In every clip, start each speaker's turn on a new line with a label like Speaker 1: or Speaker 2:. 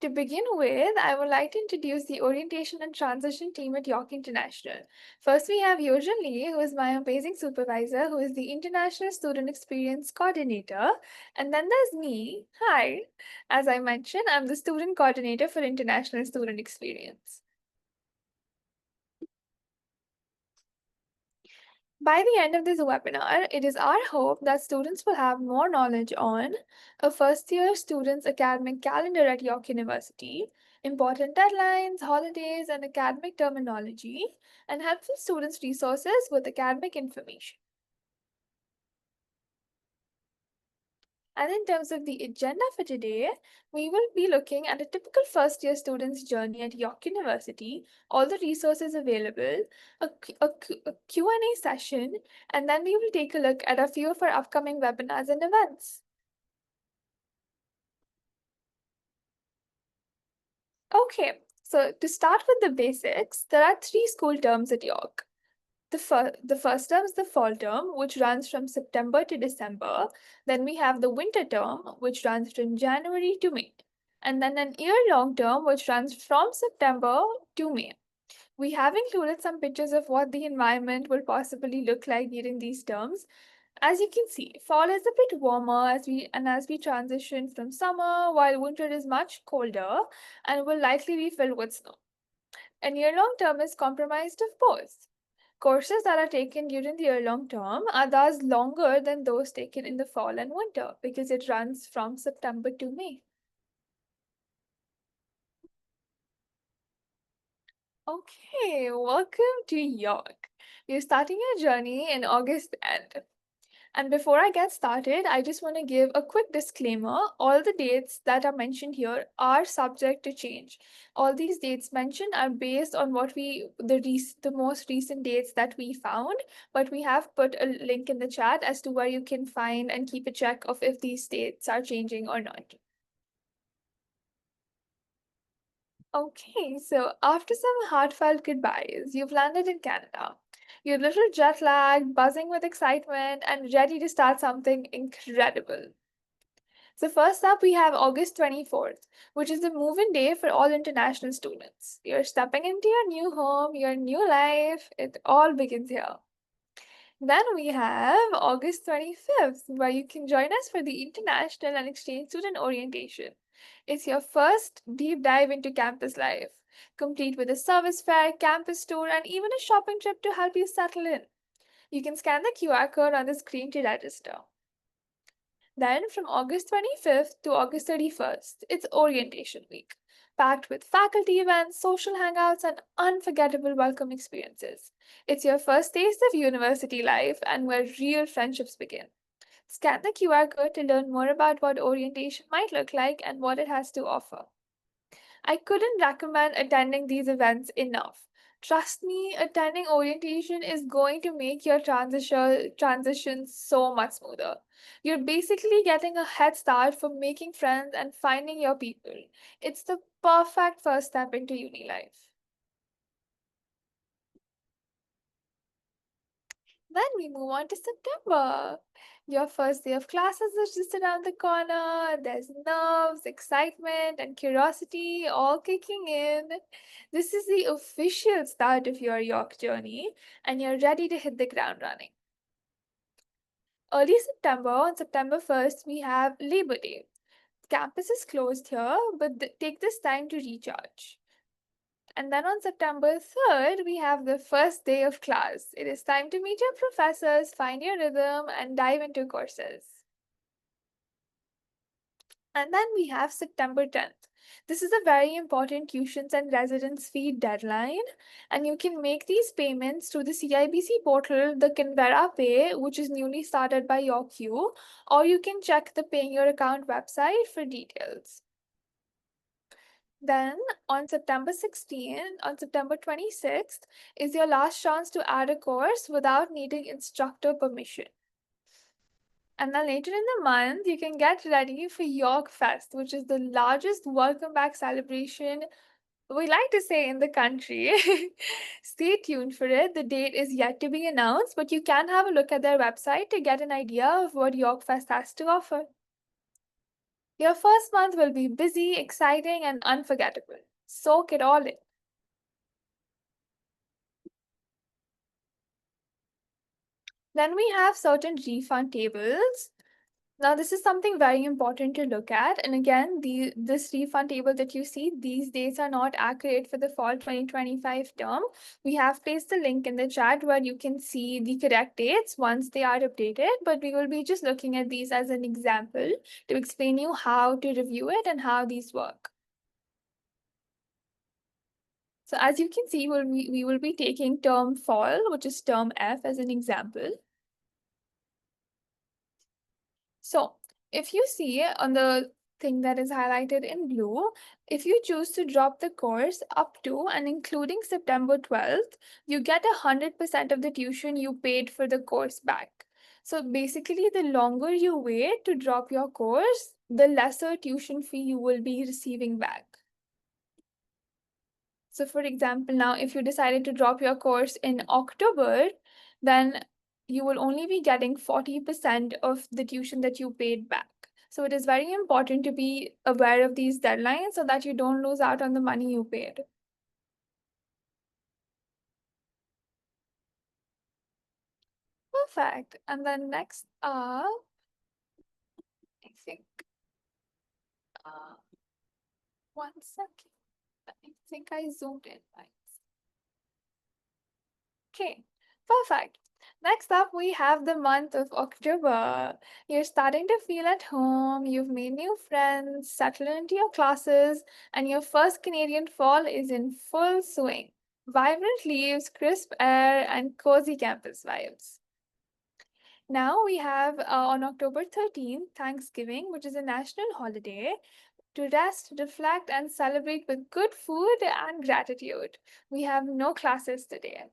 Speaker 1: To begin with, I would like to introduce the orientation and transition team at York International. First, we have Yojan Lee, who is my amazing supervisor, who is the International Student Experience Coordinator. And then there's me. Hi. As I mentioned, I'm the Student Coordinator for International Student Experience. By the end of this webinar, it is our hope that students will have more knowledge on a first-year student's academic calendar at York University, important deadlines, holidays, and academic terminology, and helpful students' resources with academic information. And in terms of the agenda for today, we will be looking at a typical first-year student's journey at York University, all the resources available, a Q&A session, and then we will take a look at a few of our upcoming webinars and events. Okay, so to start with the basics, there are 3 school terms at York. The first term is the fall term, which runs from September to December. Then we have the winter term, which runs from January to May. And then an year-long term, which runs from September to May. We have included some pictures of what the environment will possibly look like during these terms. As you can see, fall is a bit warmer as we transition from summer, while winter is much colder and will likely be filled with snow. An year-long term is comprised of both. Courses that are taken during the year-long term are thus longer than those taken in the fall and winter because it runs from September to May. Okay, welcome to York. We're starting our journey in August end. And before I get started, I just want to give a quick disclaimer. All the dates that are mentioned here are subject to change. All these dates mentioned are based on the most recent dates that we found, but we have put a link in the chat as to where you can find and keep a check of if these dates are changing or not. Okay, so after some heartfelt goodbyes, you've landed in Canada. You're a little jet lagged, buzzing with excitement, and ready to start something incredible. So, first up, we have August 24th, which is the move in day for all international students. You're stepping into your new home, your new life, it all begins here. Then we have August 25th, where you can join us for the International and Exchange Student Orientation. It's your first deep dive into campus life, complete with a service fair, campus tour, and even a shopping trip to help you settle in. You can scan the QR code on the screen to register. Then, from August 25th to August 31st, it's Orientation Week, packed with faculty events, social hangouts, and unforgettable welcome experiences. It's your first taste of university life and where real friendships begin. Scan the QR code to learn more about what orientation might look like and what it has to offer. I couldn't recommend attending these events enough. Trust me, attending orientation is going to make your transition so much smoother. You're basically getting a head start for making friends and finding your people. It's the perfect first step into uni life. Then we move on to September. Your first day of classes is just around the corner. There's nerves, excitement, and curiosity all kicking in. This is the official start of your York journey, and you're ready to hit the ground running. Early September, on September 1st, we have Labor Day. Campus is closed here, but take this time to recharge. And then on September 3rd, we have the first day of class. It is time to meet your professors, find your rhythm, and dive into courses. And then we have September 10th. This is a very important tuitions and residence fee deadline, and you can make these payments through the CIBC portal, the Canberra Pay, which is newly started by YorkU, or you can check the Paying Your Account website for details. Then on September 26th is your last chance to add a course without needing instructor permission. And then later in the month, you can get ready for York Fest, which is the largest welcome back celebration we like to say in the country. Stay tuned for it. The date is yet to be announced, but you can have a look at their website to get an idea of what York Fest has to offer. Your first month will be busy, exciting, and unforgettable. Soak it all in. Then we have certain refund tables. Now, this is something very important to look at. And again, this refund table that you see, these dates are not accurate for the fall 2025 term. We have placed the link in the chat where you can see the correct dates once they are updated, but we will be just looking at these as an example to explain you how to review it and how these work. So as you can see, we will be taking term fall, which is term F, as an example. So if you see on the thing that is highlighted in blue, if you choose to drop the course up to and including September 12th, you get 100% of the tuition you paid for the course back. So basically, the longer you wait to drop your course, the lesser tuition fee you will be receiving back. So for example, now if you decided to drop your course in October, then you will only be getting 40% of the tuition that you paid back. So it is very important to be aware of these deadlines so that you don't lose out on the money you paid. Perfect. And then next up, I think, uh, one second. I think I zoomed in, right? Okay, perfect. Next up, we have the month of October. You're starting to feel at home, you've made new friends, settled into your classes, and your first Canadian fall is in full swing. Vibrant leaves, crisp air, and cozy campus vibes. Now we have on October 13th, Thanksgiving, which is a national holiday, to rest, reflect, and celebrate with good food and gratitude. We have no classes today.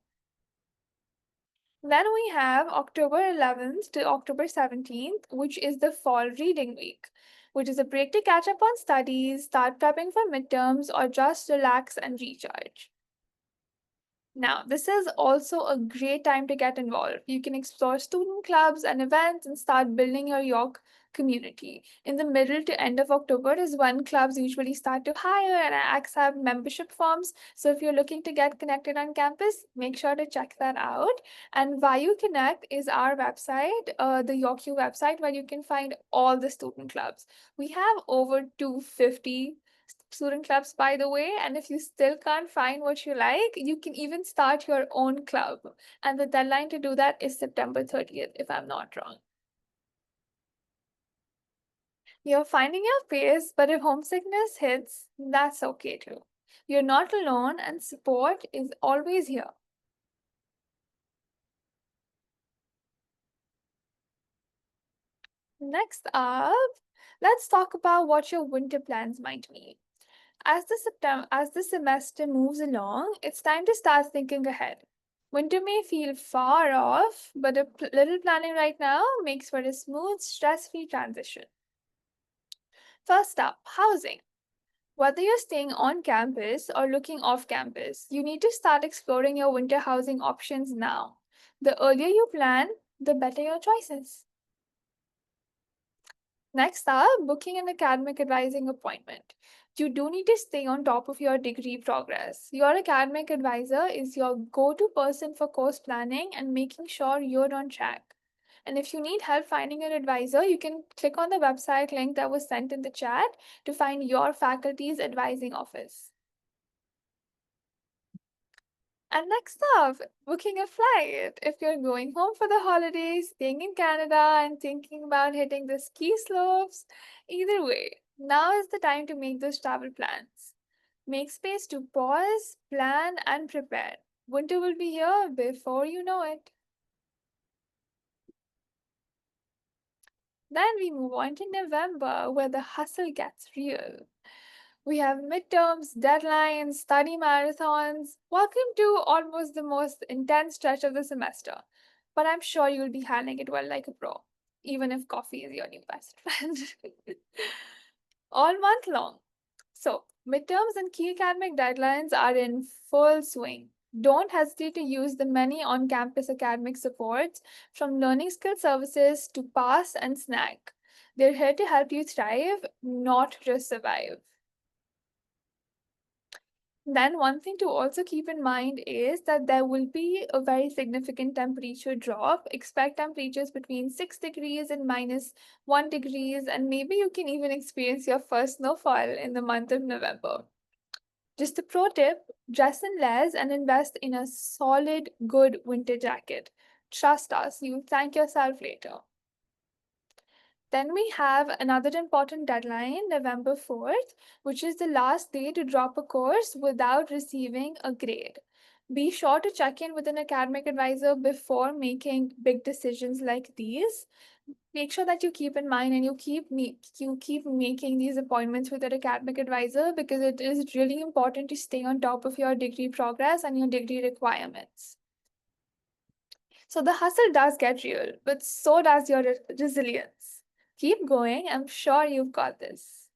Speaker 1: Then we have October 11th to October 17th, which is the fall reading week, which is a break to catch up on studies, start prepping for midterms, or just relax and recharge. Now, this is also a great time to get involved. You can explore student clubs and events and start building your York community. In the middle to end of October is when clubs usually start to hire and accept membership forms. So if you're looking to get connected on campus, make sure to check that out. And Vayu Connect is our website, the YorkU website, where you can find all the student clubs. We have over 250 student clubs, by the way. And if you still can't find what you like, you can even start your own club. And the deadline to do that is September 30th, if I'm not wrong. You're finding your pace, but if homesickness hits, that's okay too. You're not alone, and support is always here. Next up, let's talk about what your winter plans might be. As the semester moves along, it's time to start thinking ahead. Winter may feel far off, but little planning right now makes for a smooth, stress-free transition. First up, housing. Whether you're staying on campus or looking off campus, you need to start exploring your winter housing options now. The earlier you plan, the better your choices. Next up, booking an academic advising appointment. You do need to stay on top of your degree progress. Your academic advisor is your go to person for course planning and making sure you're on track. And if you need help finding an advisor, you can click on the website link that was sent in the chat to find your faculty's advising office. And next up, booking a flight. If you're going home for the holidays, staying in Canada, and thinking about hitting the ski slopes, either way, now is the time to make those travel plans. Make space to pause, plan, and prepare. Winter will be here before you know it. Then we move on to November, where the hustle gets real. We have midterms, deadlines, study marathons. Welcome to almost the most intense stretch of the semester. But I'm sure you'll be handling it well like a pro, even if coffee is your new best friend. All month long. So, midterms and key academic deadlines are in full swing. Don't hesitate to use the many on campus academic supports from learning skill services to pass and snag. They're here to help you thrive, not just survive. Then, one thing to also keep in mind is that there will be a very significant temperature drop. Expect temperatures between 6 degrees and minus 1 degrees, and maybe you can even experience your first snowfall in the month of November. Just a pro tip, dress in less and invest in a solid, good winter jacket. Trust us, you'll thank yourself later. Then we have another important deadline, November 4th, which is the last day to drop a course without receiving a grade. Be sure to check in with an academic advisor before making big decisions like these. Make sure that you keep in mind and you keep making these appointments with your academic advisor because it is really important to stay on top of your degree progress and your degree requirements. So the hustle does get real, but so does your resilience. Keep going. I'm sure you've got this.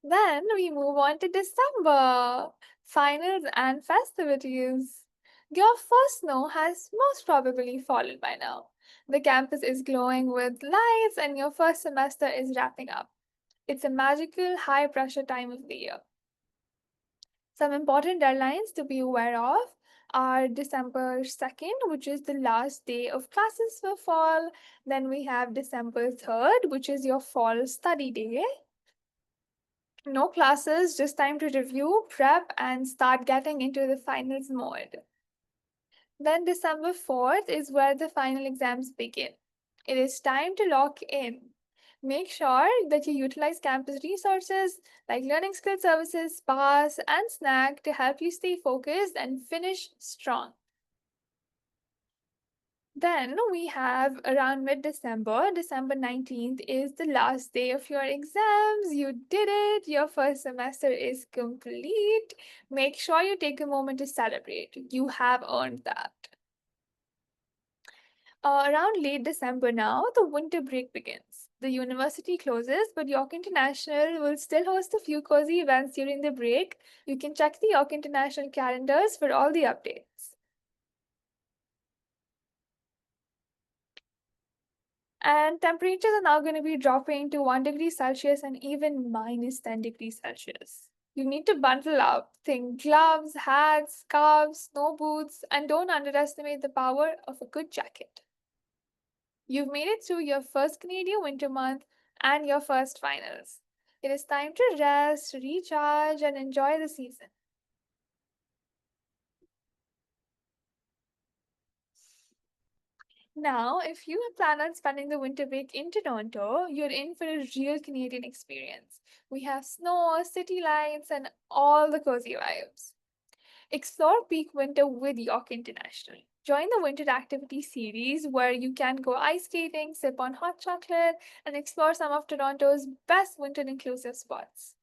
Speaker 1: Then we move on to December, finals and festivities. Your first snow has most probably fallen by now. The campus is glowing with lights, and your first semester is wrapping up. It's a magical, high pressure time of the year. Some important deadlines to be aware of are December 2nd, which is the last day of classes for fall. Then we have December 3rd, which is your fall study day. No classes, just time to review, prep, and start getting into the finals mode. Then December 4th is where the final exams begin. It is time to lock in. Make sure that you utilize campus resources like Learning Skill Services, SPAS, and SNAC to help you stay focused and finish strong. Then we have around mid December, December 19th is the last day of your exams. You did it. Your first semester is complete. Make sure you take a moment to celebrate. You have earned that. Around late December now, the winter break begins. The university closes, but York International will still host a few cozy events during the break. You can check the York International calendars for all the updates. And temperatures are now going to be dropping to 1 degree Celsius and even minus 10 degrees Celsius. You need to bundle up. Think gloves, hats, scarves, snow boots, and don't underestimate the power of a good jacket. You've made it through your first Canadian winter month and your first finals. It is time to rest, recharge, and enjoy the season. Now, if you plan on spending the winter break in Toronto, you're in for a real Canadian experience. We have snow, city lights, and all the cozy vibes. Explore peak winter with York International. Join the winter activity series where you can go ice skating, sip on hot chocolate, and explore some of Toronto's best winter inclusive spots.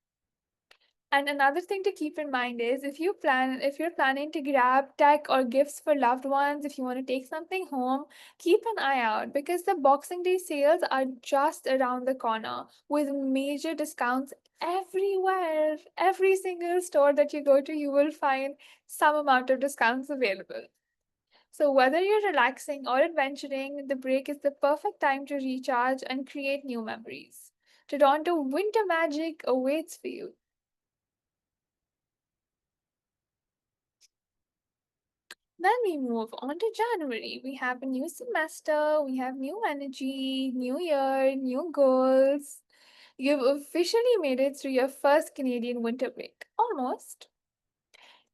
Speaker 1: And another thing to keep in mind is if you're planning to grab tech or gifts for loved ones, if you want to take something home, keep an eye out because the Boxing Day sales are just around the corner with major discounts everywhere. Every single store that you go to, you will find some amount of discounts available. So whether you're relaxing or adventuring, the break is the perfect time to recharge and create new memories. Toronto winter magic awaits for you. Then we move on to January. We have a new semester, we have new energy, new year, new goals. You've officially made it through your first Canadian winter break. Almost.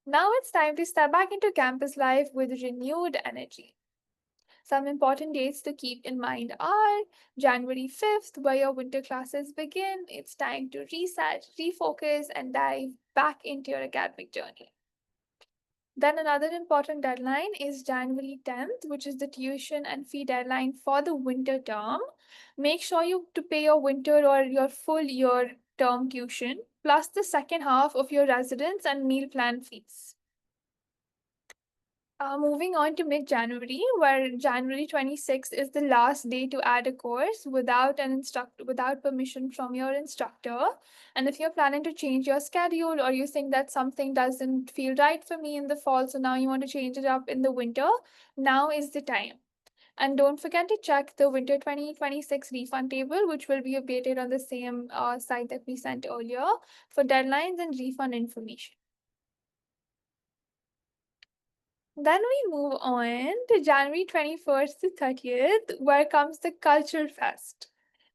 Speaker 1: Now it's time to step back into campus life with renewed energy. Some important dates to keep in mind are January 5th, where your winter classes begin. It's time to reset, refocus, and dive back into your academic journey. Then another important deadline is January 10th, which is the tuition and fee deadline for the winter term. Make sure you to pay your winter or your full year term tuition plus the second half of your residence and meal plan fees. Moving on to mid-January, where January 26th is the last day to add a course without permission from your instructor. And if you're planning to change your schedule or you think that something doesn't feel right for me in the fall, so now you want to change it up in the winter, now is the time. And don't forget to check the Winter 2026 refund table, which will be updated on the same site that we sent earlier for deadlines and refund information. Then we move on to January 21st to 30th, where comes the Culture Fest.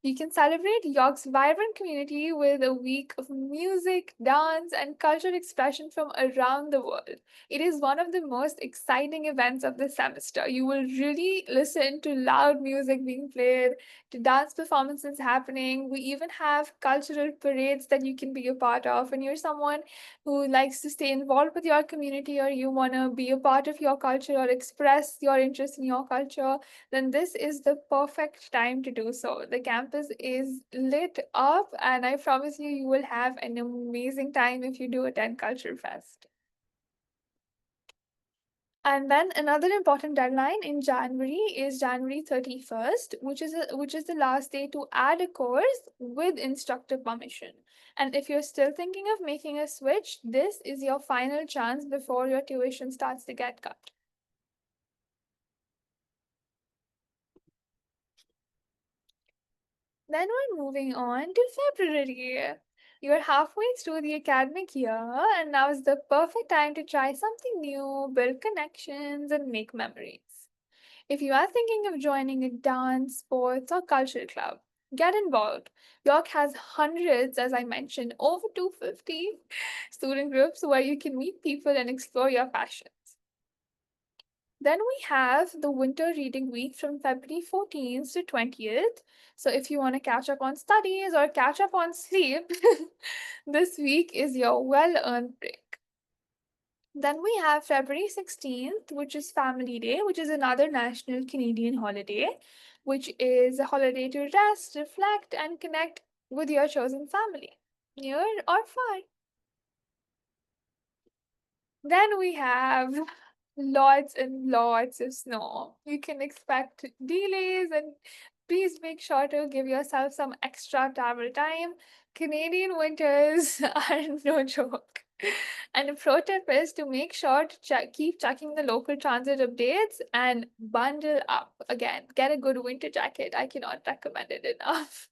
Speaker 1: You can celebrate York's vibrant community with a week of music, dance, and cultural expression from around the world. It is one of the most exciting events of the semester. You will really listen to loud music being played, to dance performances happening. We even have cultural parades that you can be a part of. And you're someone who likes to stay involved with your community, or you want to be a part of your culture or express your interest in your culture, then this is the perfect time to do so. The campus is lit up, and I promise you, you will have an amazing time if you do attend Culture Fest. And then another important deadline in January is January 31st, which is the last day to add a course with instructor permission. And if you're still thinking of making a switch, this is your final chance before your tuition starts to get cut. Then we're moving on to February. You're halfway through the academic year, and now is the perfect time to try something new, build connections, and make memories. If you are thinking of joining a dance, sports, or cultural club, get involved. York has hundreds, as I mentioned, over 250 student groups where you can meet people and explore your passions. Then we have the Winter Reading Week from February 14th to 20th. So if you want to catch up on studies or catch up on sleep, this week is your well earned break. Then we have February 16th, which is Family Day, which is another national Canadian holiday, which is a holiday to rest, reflect, and connect with your chosen family, near or far. Then we have lots and lots of snow. You can expect delays, and please make sure to give yourself some extra travel time. Canadian winters are no joke. And a pro tip is to make sure to keep checking the local transit updates and bundle up. Again, get a good winter jacket. I cannot recommend it enough.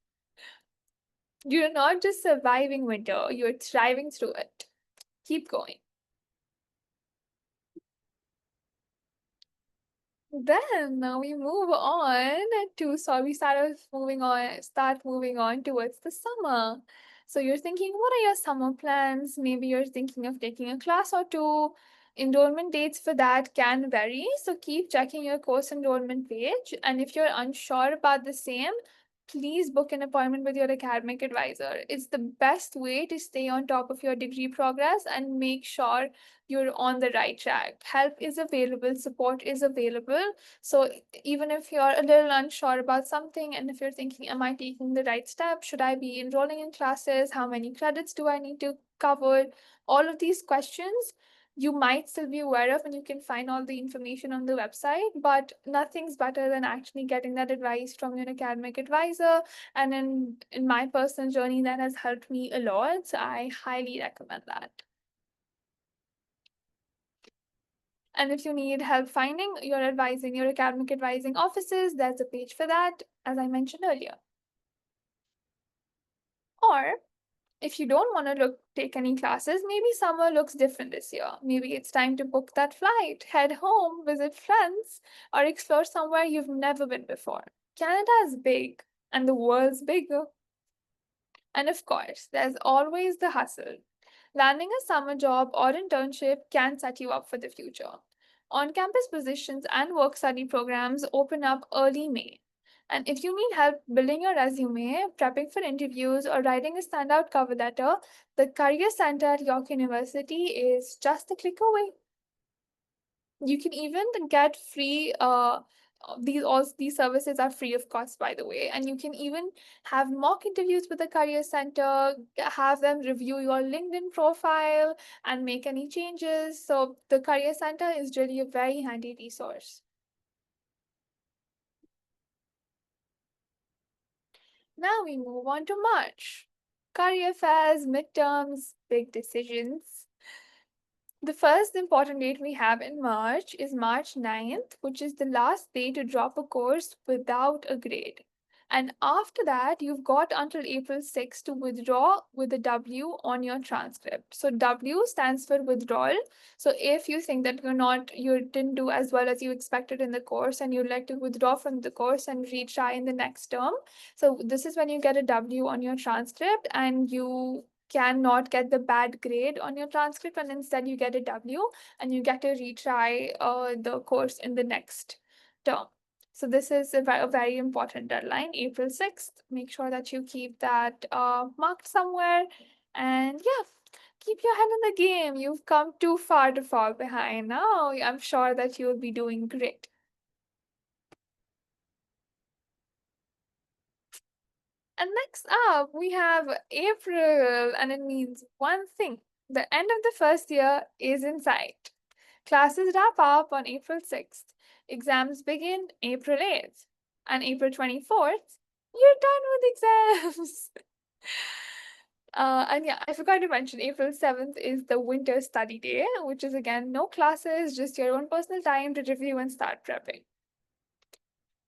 Speaker 1: You're not just surviving winter, you're thriving through it. Keep going. Then now we move on to start moving on towards the summer. So you're thinking, what are your summer plans? Maybe you're thinking of taking a class or two. Enrollment dates for that can vary, so keep checking your course enrollment page. And if you're unsure about the same, please book an appointment with your academic advisor. It's the best way to stay on top of your degree progress and make sure you're on the right track. Help is available, support is available. So even if you're a little unsure about something, and if you're thinking, am I taking the right step? Should I be enrolling in classes? How many credits do I need to cover? All of these questions you might still be aware of, and you can find all the information on the website, but nothing's better than actually getting that advice from your academic advisor. And in my personal journey, that has helped me a lot, so I highly recommend that. And if you need help finding your academic advising offices, there's a page for that, as I mentioned earlier. Or if you don't want to take any classes, maybe summer looks different this year. Maybe it's time to book that flight, head home, visit friends, or explore somewhere you've never been before. Canada is big, and the world's bigger. And of course, there's always the hustle. Landing a summer job or internship can set you up for the future. On campus positions and work study programs open up early May. And if you need help building your resume, prepping for interviews, or writing a standout cover letter, the Career Center at York University is just a click away. You can even get free these services are free of cost, by the way, and you can even have mock interviews with the Career Center, have them review your LinkedIn profile and make any changes. So the Career Center is really a very handy resource. Now we move on to March. Career fairs, midterms, big decisions. The first important date we have in March is March 9th, which is the last day to drop a course without a grade. And after that, you've got until April 6th to withdraw with a W on your transcript. So W stands for withdrawal. So if you think that you didn't do as well as you expected in the course and you'd like to withdraw from the course and retry in the next term, so this is when you get a W on your transcript and you cannot get the bad grade on your transcript, and instead you get a W and you get to retry the course in the next term. So this is a very important deadline, April 6th. Make sure that you keep that marked somewhere. And yeah, keep your head in the game. You've come too far to fall behind. Now I'm sure that you'll be doing great. And next up, we have April, and it means one thing: the end of the first year is in sight. Classes wrap up on April 6th, exams begin April 8th, and April 24th, you're done with exams. And yeah, I forgot to mention April 7th is the winter study day, which is again no classes, just your own personal time to review and start prepping.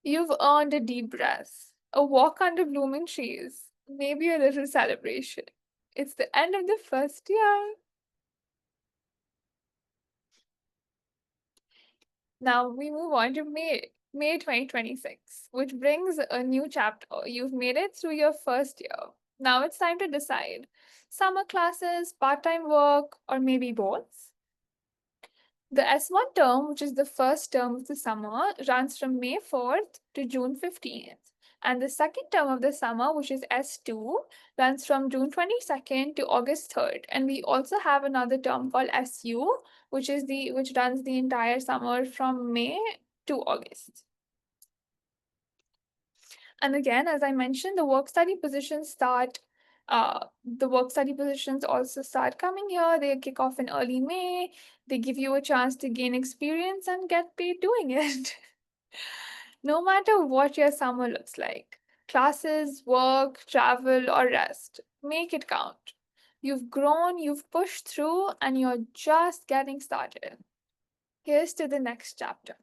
Speaker 1: You've earned a deep breath, a walk under blooming trees, maybe a little celebration. It's the end of the first year. Now we move on to May 2026, which brings a new chapter. You've made it through your first year. Now it's time to decide: summer classes, part-time work, or maybe both. The S1 term, which is the first term of the summer, runs from May 4th to June 15th. And the second term of the summer, which is S2, runs from June 22nd to August 3rd. And we also have another term called SU, which runs the entire summer from May to August. And again, as I mentioned, the work study positions also start coming here. They kick off in early May. They give you a chance to gain experience and get paid doing it. No matter what your summer looks like, classes, work, travel, or rest, make it count. You've grown, you've pushed through, and you're just getting started. Here's to the next chapter.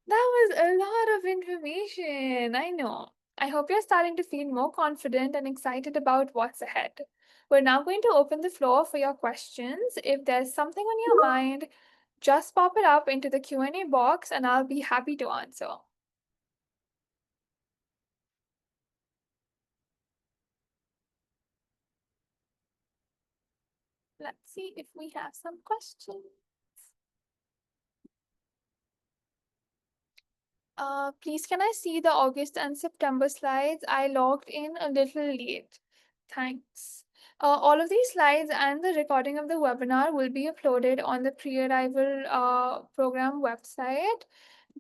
Speaker 1: That was a lot of information. I know. I hope you're starting to feel more confident and excited about what's ahead. We're now going to open the floor for your questions. If there's something on your mind, just pop it up into the Q&A box and I'll be happy to answer. Let's see if we have some questions. Please can I see the August and September slides? I logged in a little late. Thanks. All of these slides and the recording of the webinar will be uploaded on the pre-arrival program website,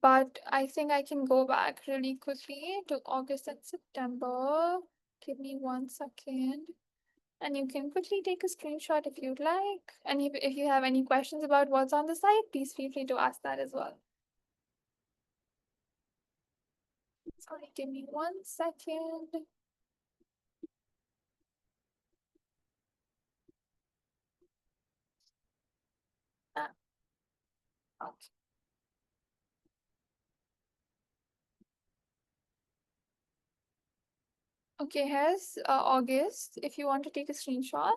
Speaker 1: but I think I can go back really quickly to August and September. Give me 1 second. And you can quickly take a screenshot if you'd like. And if you have any questions about what's on the site, please feel free to ask that as well. Sorry, give me 1 second. Ah, okay. Okay, here's August, if you want to take a screenshot.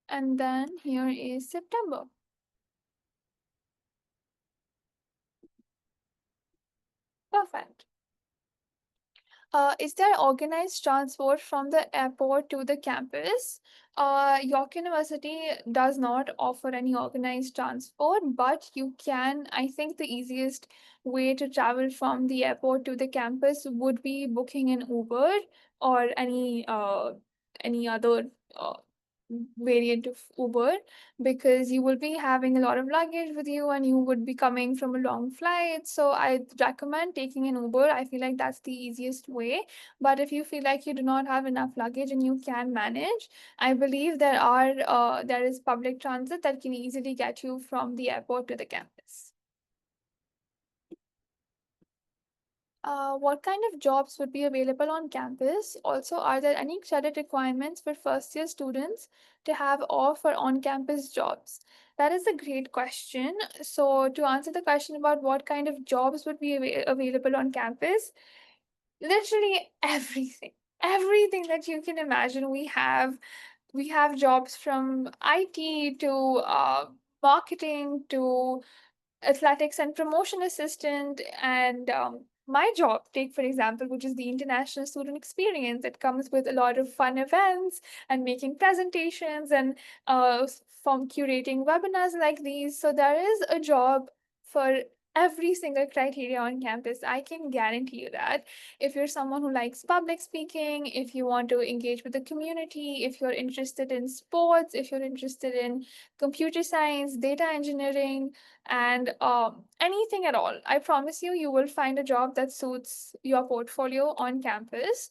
Speaker 1: And then here is September. Perfect. Is there organized transport from the airport to the campus? York University does not offer any organized transport, but you can, I think the easiest way to travel from the airport to the campus would be booking an Uber or any other variant of Uber, because you will be having a lot of luggage with you and you would be coming from a long flight. So I recommend taking an Uber. I feel like that's the easiest way. But if you feel like you do not have enough luggage and you can manage, I believe there is public transit that can easily get you from the airport to the campus. What kind of jobs would be available on campus? Also, are there any credit requirements for first year students to have off or on campus jobs? That is a great question. So, to answer the question about what kind of jobs would be available on campus, literally everything. Everything that you can imagine, we have jobs from IT to marketing to athletics and promotion assistant, and my job, take for example, which is the international student experience. It comes with a lot of fun events and making presentations and from curating webinars like these. So there is a job for every single criteria on campus. I can guarantee you that. If you're someone who likes public speaking, if you want to engage with the community, if you're interested in sports, if you're interested in computer science, data engineering, and anything at all, I promise you, you will find a job that suits your portfolio on campus.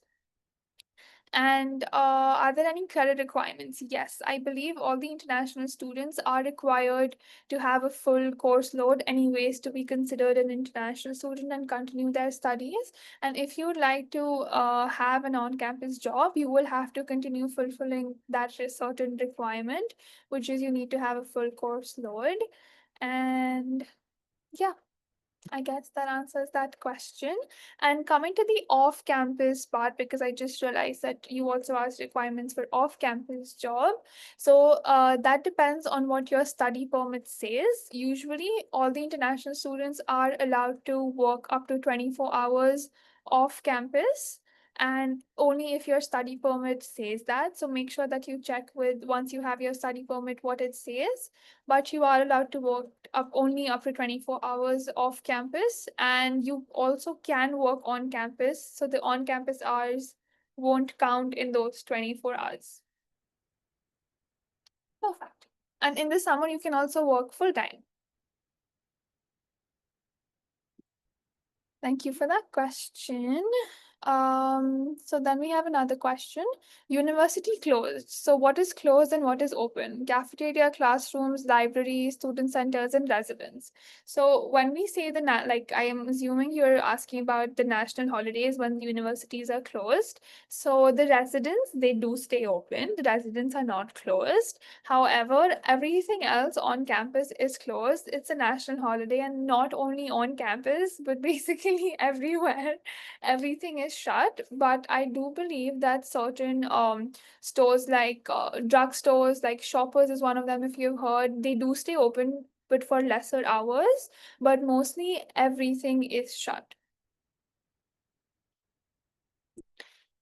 Speaker 1: And are there any credit requirements? Yes, I believe all the international students are required to have a full course load, anyways, to be considered an international student and continue their studies. And if you'd like to have an on campus job, you will have to continue fulfilling that certain requirement, which is you need to have a full course load. And yeah, I guess that answers that question. And coming to the off campus part, because I just realized that you also asked requirements for off campus job. So that depends on what your study permit says. Usually, all the international students are allowed to work up to 24 hours off campus. And only if your study permit says that. So make sure that you check with, once you have your study permit, what it says. But you are allowed to work only up to 24 hours off campus, and you also can work on campus, so the on campus hours won't count in those 24 hours. Perfect. And in the summer you can also work full time. Thank you for that question. So then we have another question. University closed. So what is closed and what is open? Cafeteria, classrooms, libraries, student centers, and residence. So when we say like, I am assuming you're asking about the national holidays when the universities are closed. So the residents, they do stay open. The residents are not closed. However, everything else on campus is closed. It's a national holiday, and not only on campus, but basically everywhere. Everything is shut. But I do believe that certain stores like drugstores, like Shoppers is one of them, if you've heard, they do stay open, but for lesser hours. But mostly everything is shut.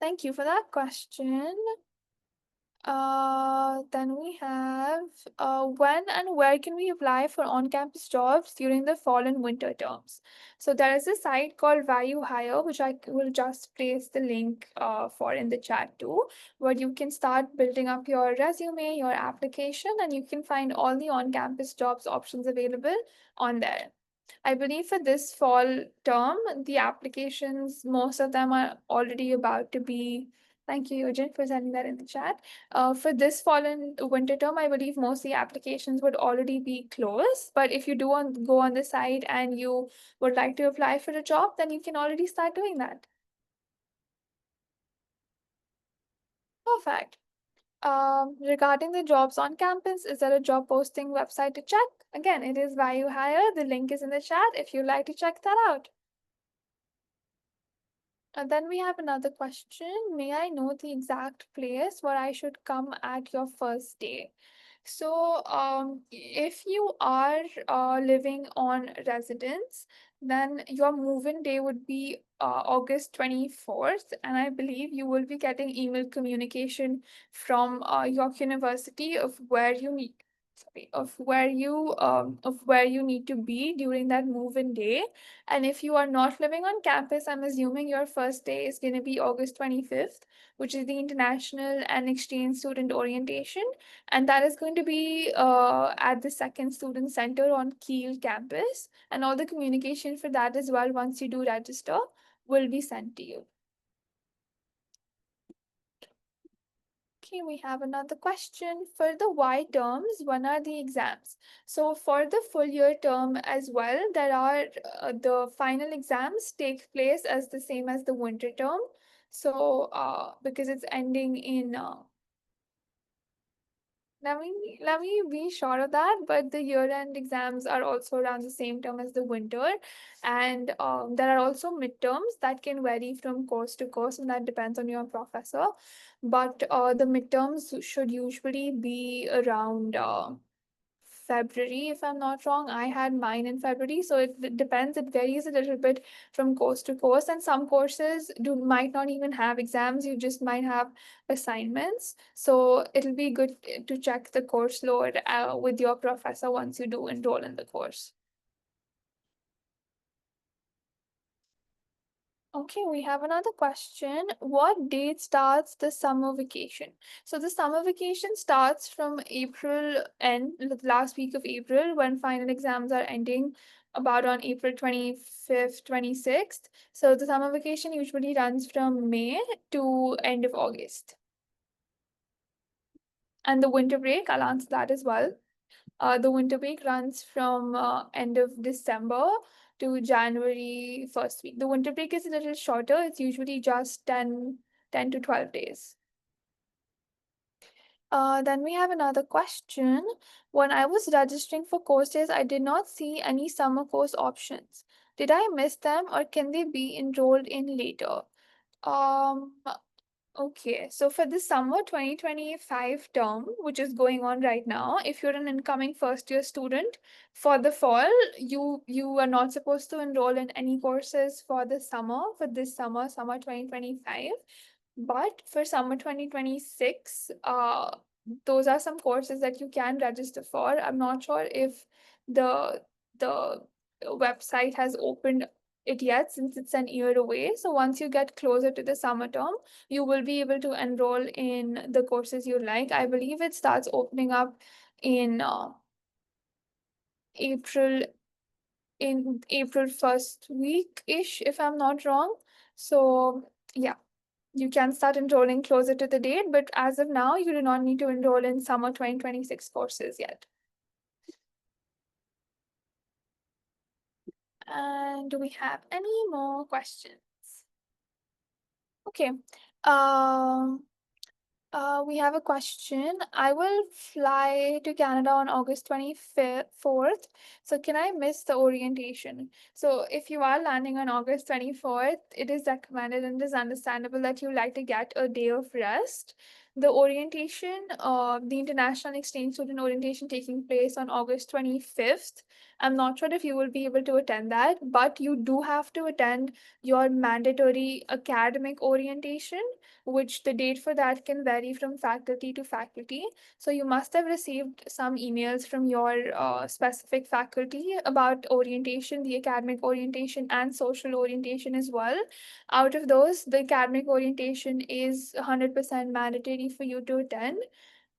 Speaker 1: Thank you for that question. Then we have when and where can we apply for on-campus jobs during the fall and winter terms? So there is a site called Vayu Hire, which I will just place the link for in the chat too, where you can start building up your resume, your application, and you can find all the on-campus jobs options available on there. I believe for this fall term, the applications, most of them are already about to be. Thank you, Eugene, for sending that in the chat. For this fall and winter term, I believe most of the applications would already be closed. But if you do go on the site and you would like to apply for a job, then you can already start doing that. Perfect. Regarding the jobs on campus, is there a job posting website to check? Again, it is Vayu Hire. The link is in the chat if you'd like to check that out. And then we have another question. May I know the exact place where I should come at your first day? So, if you are living on residence, then your move-in day would be August 24th, and I believe you will be getting email communication from York University of where you need, sorry, of where you need to be during that move-in day. And if you are not living on campus, I'm assuming your first day is going to be August 25th, which is the International and Exchange Student Orientation. And that is going to be at the Second Student Center on Kiel campus. And all the communication for that as well, once you do register, will be sent to you. Okay, we have another question. For the Y terms, when are the exams? So for the full year term as well, there are the final exams take place as the same as the winter term. So because it's ending in let me be sure of that, but the year-end exams are also around the same term as the winter, and there are also midterms that can vary from course to course, and that depends on your professor. But the midterms should usually be around February, if I'm not wrong. I had mine in February, so it depends. It varies a little bit from course to course, and some courses do might not even have exams. You just might have assignments. So it'll be good to check the course load with your professor once you do enroll in the course. Okay, we have another question. What date starts the summer vacation? So the summer vacation starts from April end, the last week of April, when final exams are ending about on April 25th, 26th. So the summer vacation usually runs from May to end of August. And the winter break, I'll answer that as well. The winter break runs from end of December to January first week. The winter break is a little shorter. It's usually just 10 to 12 days. Then we have another question. When I was registering for courses, I did not see any summer course options. Did I miss them or can they be enrolled in later? Um, Okay, so for the summer 2025 term, which is going on right now, if you're an incoming first year student, for the fall, you are not supposed to enroll in any courses for the summer, for this summer 2025. But for summer 2026, those are some courses that you can register for. I'm not sure if the website has opened it yet since it's an year away. So once you get closer to the summer term, you will be able to enroll in the courses you like. I believe it starts opening up in April in April first week-ish, if I'm not wrong. So yeah, you can start enrolling closer to the date, but as of now, you do not need to enroll in summer 2026 courses yet. And do we have any more questions? Okay. Um, we have a question. I will fly to Canada on August 24th. So can I miss the orientation? So if you are landing on August 24th, it is recommended and it is understandable that you like to get a day of rest. The orientation, the International Exchange Student Orientation taking place on August 25th. I'm not sure if you will be able to attend that, but you do have to attend your mandatory academic orientation, which the date for that can vary from faculty to faculty. So you must have received some emails from your specific faculty about orientation, the academic orientation, and social orientation as well. Out of those, the academic orientation is 100% mandatory for you to attend.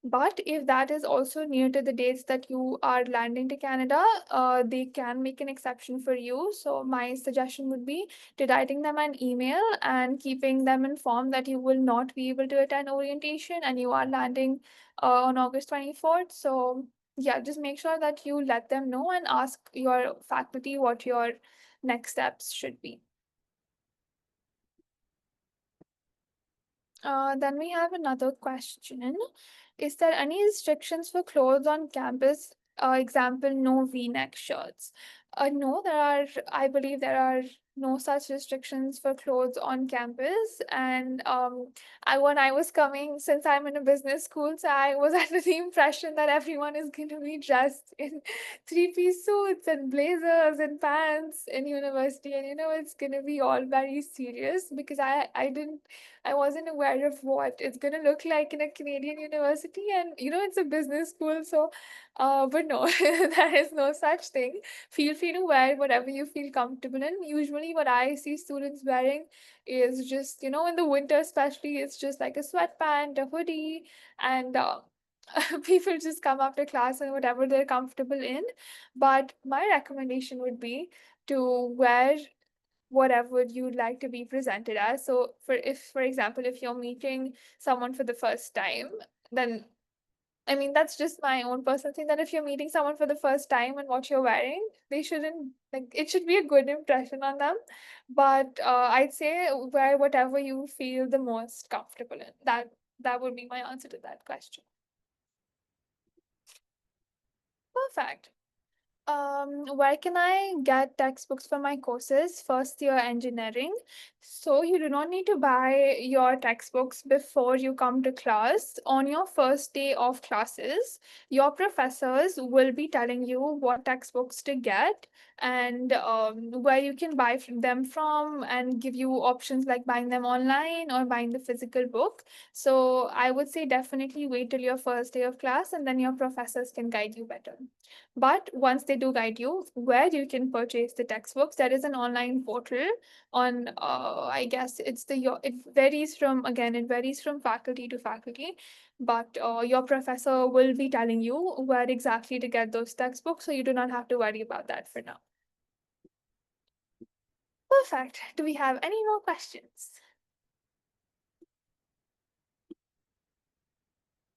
Speaker 1: But if that is also near to the dates that you are landing to Canada, they can make an exception for you. So my suggestion would be to writing them an email and keeping them informed that you will not be able to attend orientation and you are landing on August 24th. So yeah, just make sure that you let them know and ask your faculty what your next steps should be. Then we have another question. Is there any restrictions for clothes on campus? Example, no V-neck shirts. No, I believe there are no such restrictions for clothes on campus. And when I was coming, since I'm in a business school, so I was under the impression that everyone is going to be dressed in three-piece suits and blazers and pants in university. And it's going to be all very serious because I wasn't aware of what it's going to look like in a Canadian university. And, it's a business school. So, but no, there is no such thing. Feel free to wear whatever you feel comfortable in. Usually, what I see students wearing is just, in the winter, especially, it's just like a sweatpant, a hoodie, and people just come after class and whatever they're comfortable in. But my recommendation would be to wear whatever you'd like to be presented as. So for example, if you're meeting someone for the first time, then I mean, that's just my own personal thing, that if you're meeting someone for the first time and what you're wearing, they shouldn't, like, it should be a good impression on them. But I'd say wear whatever you feel the most comfortable in. That would be my answer to that question. Perfect. Where can I get textbooks for my courses? First year engineering. So you do not need to buy your textbooks before you come to class. On your first day of classes, your professors will be telling you what textbooks to get and where you can buy them from, and give you options like buying them online or buying the physical book. So I would say definitely wait till your first day of class, and then your professors can guide you better. But once they do guide you where you can purchase the textbooks, there is an online portal on, I guess it's it varies from, again, it varies from faculty to faculty, but your professor will be telling you where exactly to get those textbooks, so you do not have to worry about that for now. Perfect. Do we have any more questions?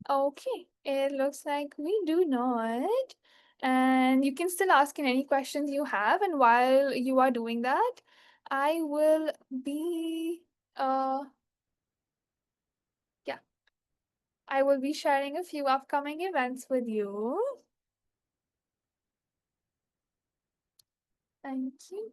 Speaker 1: Okay, it looks like we do not. And you can still ask in any questions you have. And while you are doing that, I will be, uh, yeah, I will be sharing a few upcoming events with you. Thank you.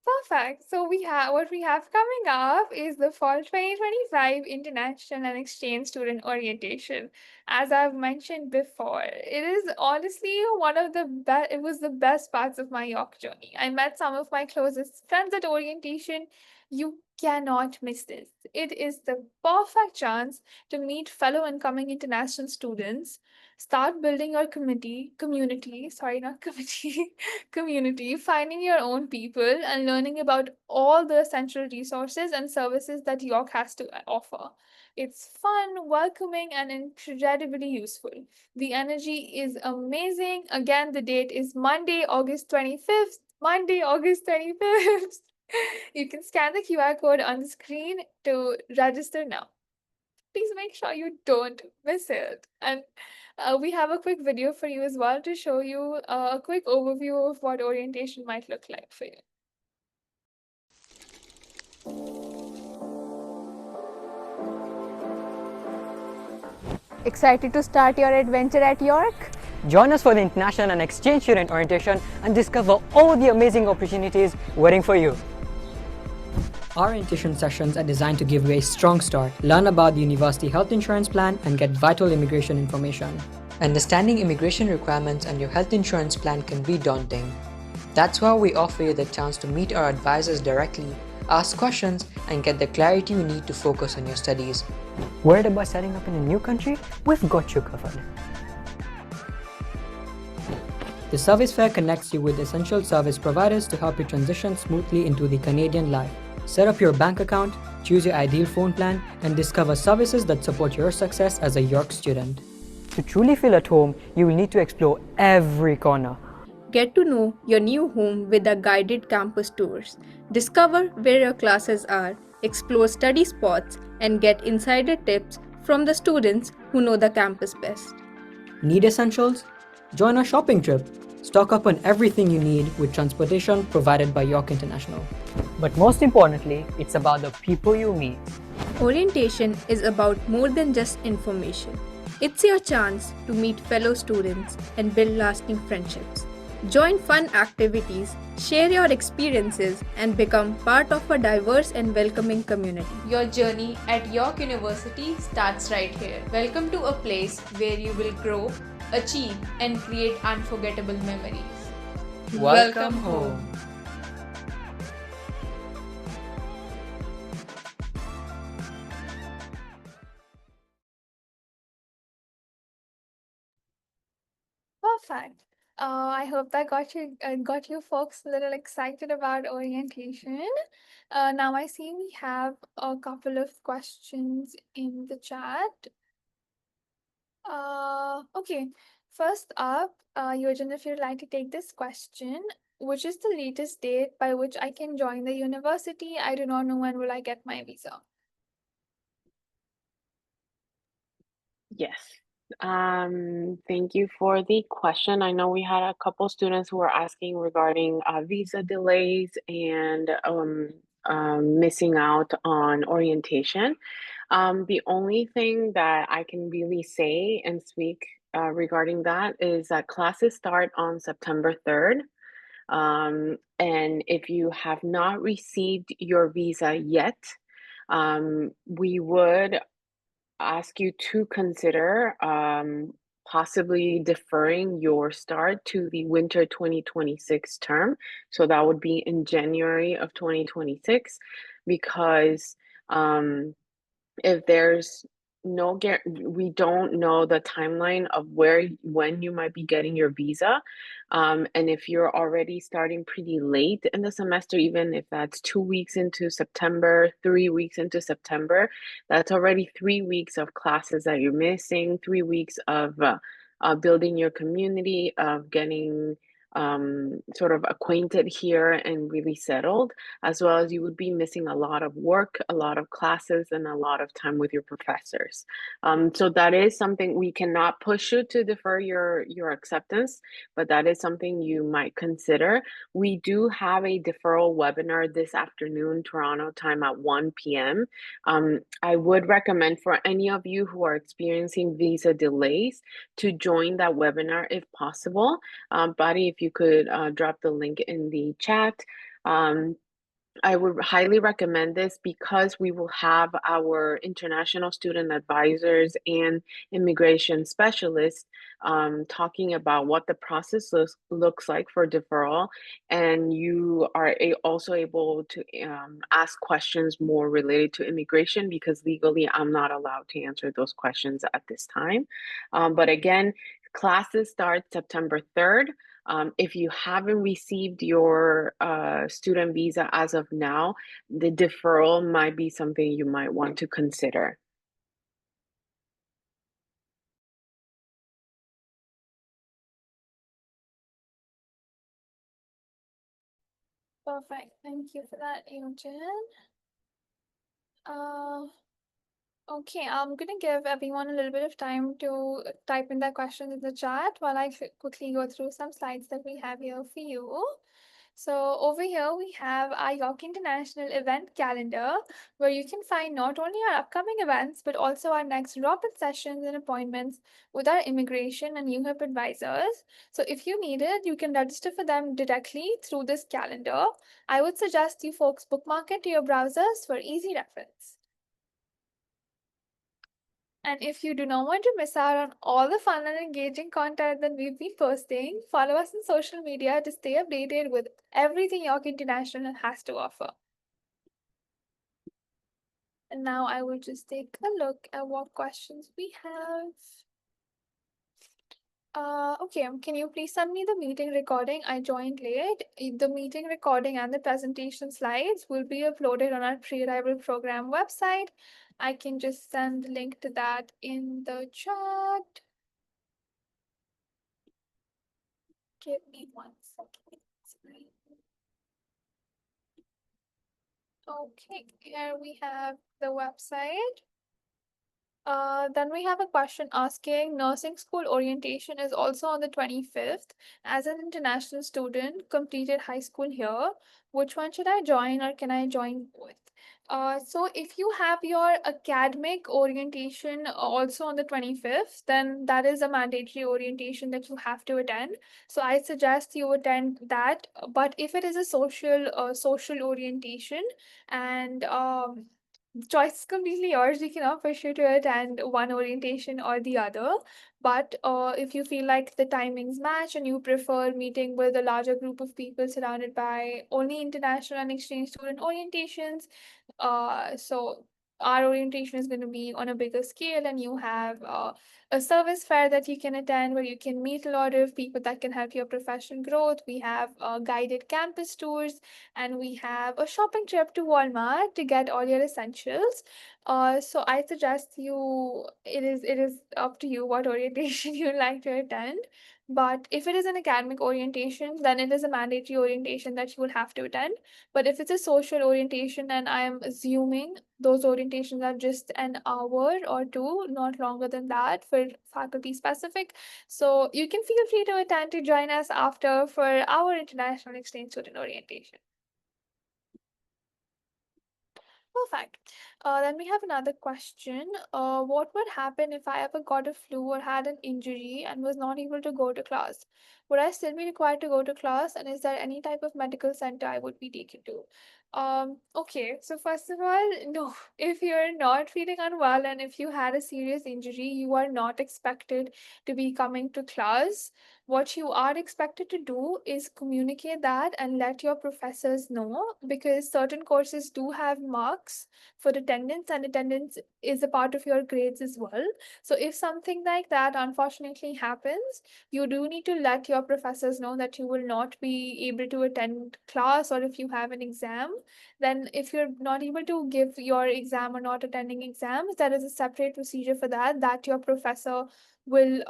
Speaker 1: Perfect. So what we have coming up is the Fall 2025 International and Exchange Student Orientation. As I've mentioned before, it is honestly one of the best. It was the best parts of my York journey. I met some of my closest friends at orientation. You cannot miss this. It is the perfect chance to meet fellow incoming international students, start building your community, sorry, not committee, community, finding your own people, and learning about all the essential resources and services that York has to offer. It's fun, welcoming, and incredibly useful. The energy is amazing. Again, the date is Monday, August 25th. Monday, August 25th. You can scan the QR code on the screen to register now. Please make sure you don't miss it. And we have a quick video for you as well to show you a quick overview of what orientation might look like for you.
Speaker 2: Excited to start your adventure at York?
Speaker 3: Join us for the International and Exchange Student Orientation and discover all the amazing opportunities waiting for you.
Speaker 4: Our orientation sessions are designed to give you a strong start, learn about the university health insurance plan, and get vital immigration information. Understanding immigration requirements and your health insurance plan can be daunting. That's why we offer you the chance to meet our advisors directly, ask questions, and get the clarity you need to focus on your studies.
Speaker 3: Worried about setting up in a new country? We've got you covered.
Speaker 4: The service fair connects you with essential service providers to help you transition smoothly into the Canadian life. Set up your bank account, choose your ideal phone plan, and discover services that support your success as a York student.
Speaker 3: To truly feel at home, you will need to explore every corner.
Speaker 2: Get to know your new home with our guided campus tours. Discover where your classes are, explore study spots, and get insider tips from the students who know the campus best.
Speaker 4: Need essentials? Join our shopping trip. Stock up on everything you need with transportation provided by York International.
Speaker 3: But most importantly, it's about the people you meet.
Speaker 2: Orientation is about more than just information. It's your chance to meet fellow students and build lasting friendships. Join fun activities, share your experiences, and become part of a diverse and welcoming community. Your journey at York University starts right here. Welcome to a place where you will grow, achieve, and create unforgettable memories.
Speaker 4: Welcome home.
Speaker 1: Perfect. I hope that got you folks a little excited about orientation. Now I see we have a couple of questions in the chat. Okay. First up, Yojan, if you'd like to take this question, which is the latest date by which I can join the university? I do not know when will I get my visa.
Speaker 5: Yes. Thank you for the question. I know we had a couple students who were asking regarding visa delays and missing out on orientation. The only thing that I can really say and speak regarding that is that classes start on September 3rd. And if you have not received your visa yet, we would ask you to consider possibly deferring your start to the winter 2026 term. So that would be in January of 2026, because if there's no we don't know the timeline of when you might be getting your visa, and if you're already starting pretty late in the semester, even if that's 2 weeks into September, 3 weeks into September, that's already 3 weeks of classes that you're missing, 3 weeks of building your community, of getting sort of acquainted here and really settled, as well as you would be missing a lot of work, a lot of classes, and a lot of time with your professors. So that is something we cannot push you to defer your acceptance, but that is something you might consider. We do have a deferral webinar this afternoon, Toronto time at 1 p.m. I would recommend for any of you who are experiencing visa delays to join that webinar if possible. Badi, if you could drop the link in the chat. I would highly recommend this because we will have our international student advisors and immigration specialists talking about what the process looks like for deferral. And you are also able to ask questions more related to immigration, because legally I'm not allowed to answer those questions at this time. But again, classes start September 3rd. If you haven't received your student visa as of now, the deferral might be something you might want to consider.
Speaker 1: Perfect. Thank you for that, Eugen. Okay, I'm gonna give everyone a little bit of time to type in their questions in the chat while I quickly go through some slides that we have here for you. So over here we have our York International event calendar, where you can find not only our upcoming events, but also our next drop-in sessions and appointments with our immigration and UHIP advisors. So if you need it, you can register for them directly through this calendar. I would suggest you folks bookmark it to your browsers for easy reference. And if you do not want to miss out on all the fun and engaging content that we've been posting, follow us on social media to stay updated with everything York International has to offer. And now I will just take a look at what questions we have. Okay, can you please send me the meeting recording? I joined late. The meeting recording and the presentation slides will be uploaded on our pre-arrival program website. I can just send the link to that in the chat. Give me 1 second. Okay, here we have the website. Then we have a question asking nursing school orientation is also on the 25th. As an international student, completed high school here, which one should I join, or can I join both? So if you have your academic orientation also on the 25th, then that is a mandatory orientation that you have to attend. So I suggest you attend that. But if it is a social orientation, and choice is completely yours. You cannot push you to attend one orientation or the other. But if you feel like the timings match and you prefer meeting with a larger group of people surrounded by only international and exchange student orientations, so our orientation is going to be on a bigger scale, and you have a service fair that you can attend where you can meet a lot of people that can help your professional growth. We have guided campus tours, and we have a shopping trip to Walmart to get all your essentials. So I suggest you, it is up to you what orientation you like to attend. But if it is an academic orientation, then it is a mandatory orientation that you will have to attend. But if it's a social orientation, and I am assuming those orientations are just an hour or two, not longer than that for faculty specific. So you can feel free to attend to join us after for our international exchange student orientation. Perfect. Then we have another question. What would happen if I ever got a flu or had an injury and was not able to go to class? Would I still be required to go to class? And is there any type of medical center I would be taken to? Okay, so first of all, no. If you're not feeling unwell and if you had a serious injury, you are not expected to be coming to class. What you are expected to do is communicate that and let your professors know, because certain courses do have marks for attendance, and attendance is a part of your grades as well. So if something like that unfortunately happens, you do need to let your professors know that you will not be able to attend class, or if you have an exam, then if you're not able to give your exam or not attending exams, there is a separate procedure for that that your professor will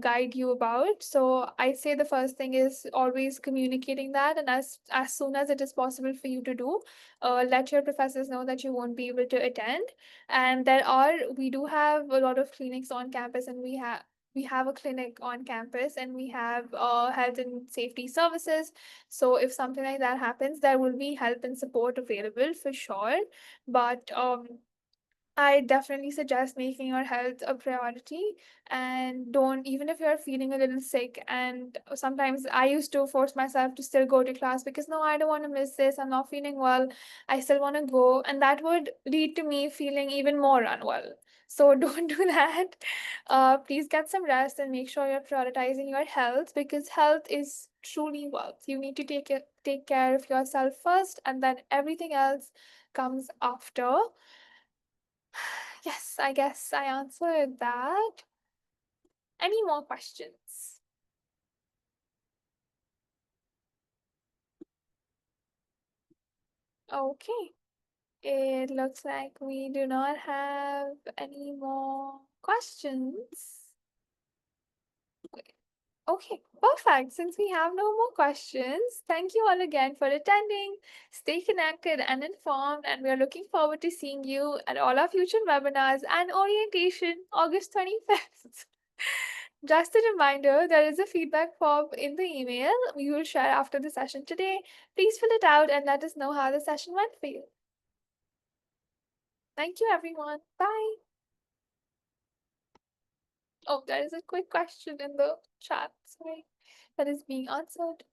Speaker 1: guide you about. So I'd say the first thing is always communicating that, and as soon as it is possible for you to do, let your professors know that you won't be able to attend. And we do have a lot of clinics on campus, and we have a clinic on campus, and we have health and safety services. So if something like that happens, there will be help and support available for sure. But I definitely suggest making your health a priority, and don't, even if you're feeling a little sick. And sometimes I used to force myself to still go to class because no, I don't want to miss this. I'm not feeling well. I still want to go. And that would lead to me feeling even more unwell. So don't do that. Please get some rest and make sure you're prioritizing your health, because health is truly wealth. You need to take care of yourself first, and then everything else comes after. Yes, I guess I answered that. Any more questions? Okay. It looks like we do not have any more questions. Okay, perfect. Since we have no more questions, thank you all again for attending. Stay connected and informed, and we are looking forward to seeing you at all our future webinars and orientation August 25th. Just a reminder, there is a feedback form in the email we will share after the session today. Please fill it out and let us know how the session went for you. Thank you, everyone. Bye. Oh, there is a quick question in the chat. Sorry, that is being answered.